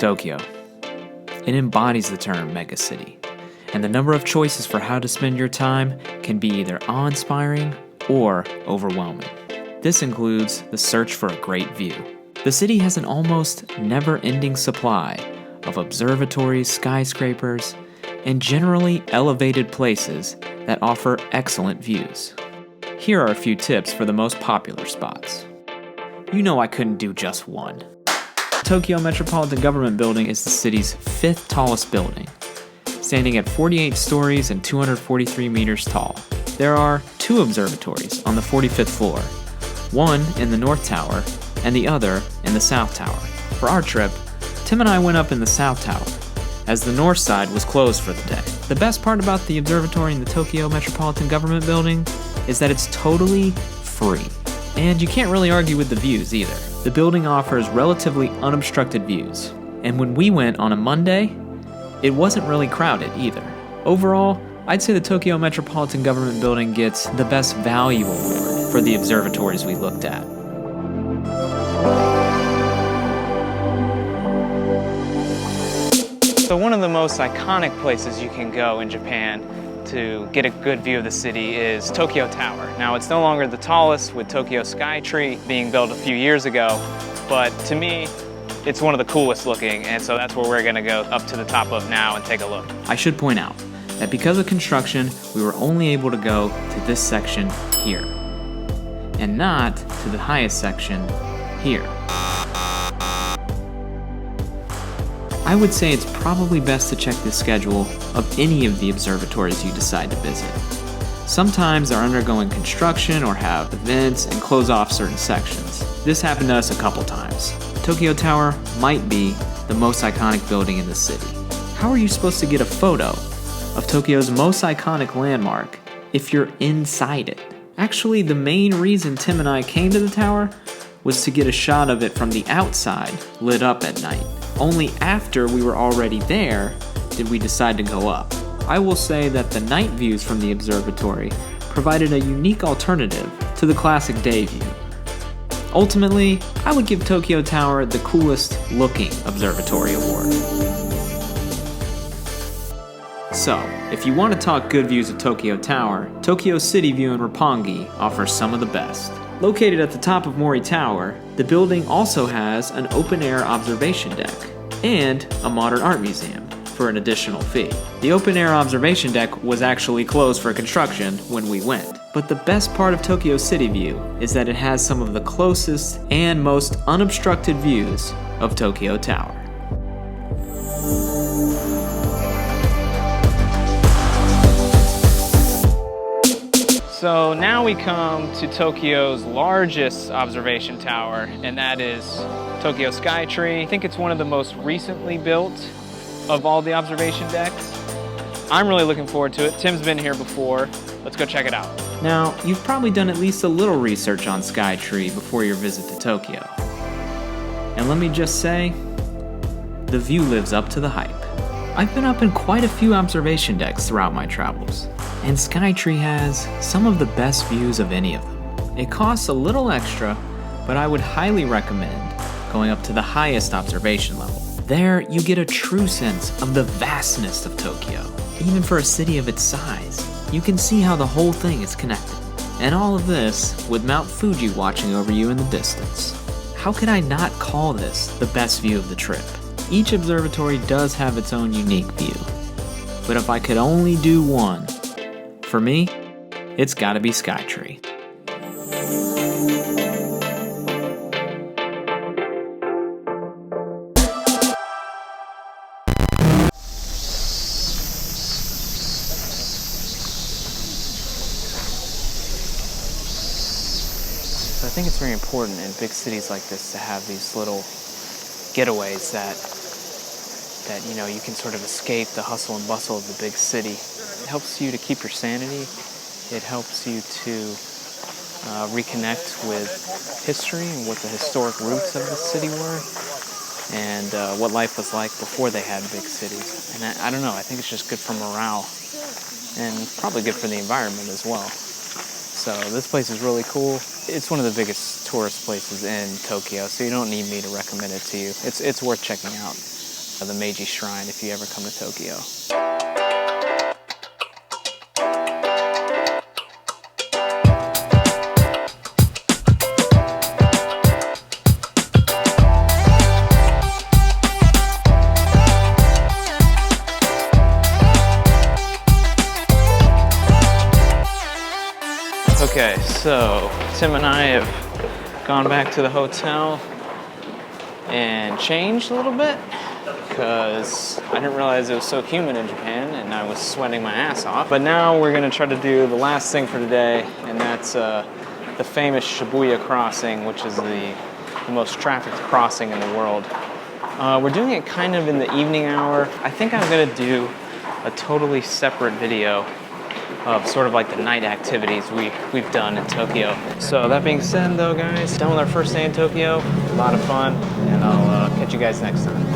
Tokyo. It embodies the term megacity, and the number of choices for how to spend your time can be either awe-inspiring or overwhelming. This includes the search for a great view. The city has an almost never-ending supply of observatories, skyscrapers, and generally elevated places that offer excellent views. Here are a few tips for the most popular spots. You know I couldn't do just one. Tokyo Metropolitan Government Building is the city's 5th tallest building, standing at 48 stories and 243 meters tall. There are 2 observatories on the 45th floor, one in the North Tower and the other in the South Tower. For our trip, Tim and I went up in the South Tower, as the north side was closed for the day. The best part about the observatory in the Tokyo Metropolitan Government Building is that it's totally free. And you can't really argue with the views either. The building offers relatively unobstructed views. And when we went on a Monday, it wasn't really crowded either. Overall, I'd say the Tokyo Metropolitan Government Building gets the Best Value Award for the observatories we looked at. So one of the most iconic places you can go in Japan to get a good view of the city is Tokyo Tower. Now, it's no longer the tallest, with Tokyo Skytree being built a few years ago, but to me, it's one of the coolest looking, and so that's where we're gonna go up to the top of now and take a look. I should point out that because of construction, we were only able to go to this section here, and not to the highest section here. I would say it's probably best to check the schedule of any of the observatories you decide to visit. Sometimes they're undergoing construction or have events and close off certain sections. This happened to us a couple times. Tokyo Tower might be the most iconic building in the city. How are you supposed to get a photo of Tokyo's most iconic landmark if you're inside it? Actually, the main reason Tim and I came to the tower was to get a shot of it from the outside, lit up at night. Only after we were already there did we decide to go up. I will say that the night views from the observatory provided a unique alternative to the classic day view. Ultimately, I would give Tokyo Tower the coolest looking observatory award. So, if you want to talk good views of Tokyo Tower, Tokyo City View in Roppongi offers some of the best. Located at the top of Mori Tower, the building also has an open-air observation deck and a modern art museum for an additional fee. The open-air observation deck was actually closed for construction when we went. But the best part of Tokyo City View is that it has some of the closest and most unobstructed views of Tokyo Tower. So now we come to Tokyo's largest observation tower, and that is Tokyo Skytree. I think it's one of the most recently built of all the observation decks. I'm really looking forward to it. Tim's been here before. Let's go check it out. Now, you've probably done at least a little research on Skytree before your visit to Tokyo. And let me just say, the view lives up to the hype. I've been up in quite a few observation decks throughout my travels, and Skytree has some of the best views of any of them. It costs a little extra, but I would highly recommend going up to the highest observation level. There, you get a true sense of the vastness of Tokyo. Even for a city of its size, you can see how the whole thing is connected. And all of this with Mount Fuji watching over you in the distance. How could I not call this the best view of the trip? Each observatory does have its own unique view. But if I could only do one, for me, it's gotta be Skytree. So I think it's very important in big cities like this to have these little getaways that you can sort of escape the hustle and bustle of the big city. It helps you to keep your sanity. It helps you to reconnect with history and what the historic roots of the city were, and what life was like before they had big cities. And I don't know, I think it's just good for morale and probably good for the environment as well. So this place is really cool. It's one of the biggest tourist places in Tokyo, so you don't need me to recommend it to you. It's worth checking out. the Meiji Shrine if you ever come to Tokyo. Okay, so Tim and I have gone back to the hotel and changed a little bit because I didn't realize it was so humid in Japan and I was sweating my ass off. But now we're gonna try to do the last thing for today, and that's the famous Shibuya crossing, which is the most trafficked crossing in the world. We're doing it kind of in the evening hour. I think I'm gonna do a totally separate video of sort of like the night activities we've done in Tokyo. So that being said though, guys, done with our first day in Tokyo. A lot of fun, and I'll catch you guys next time.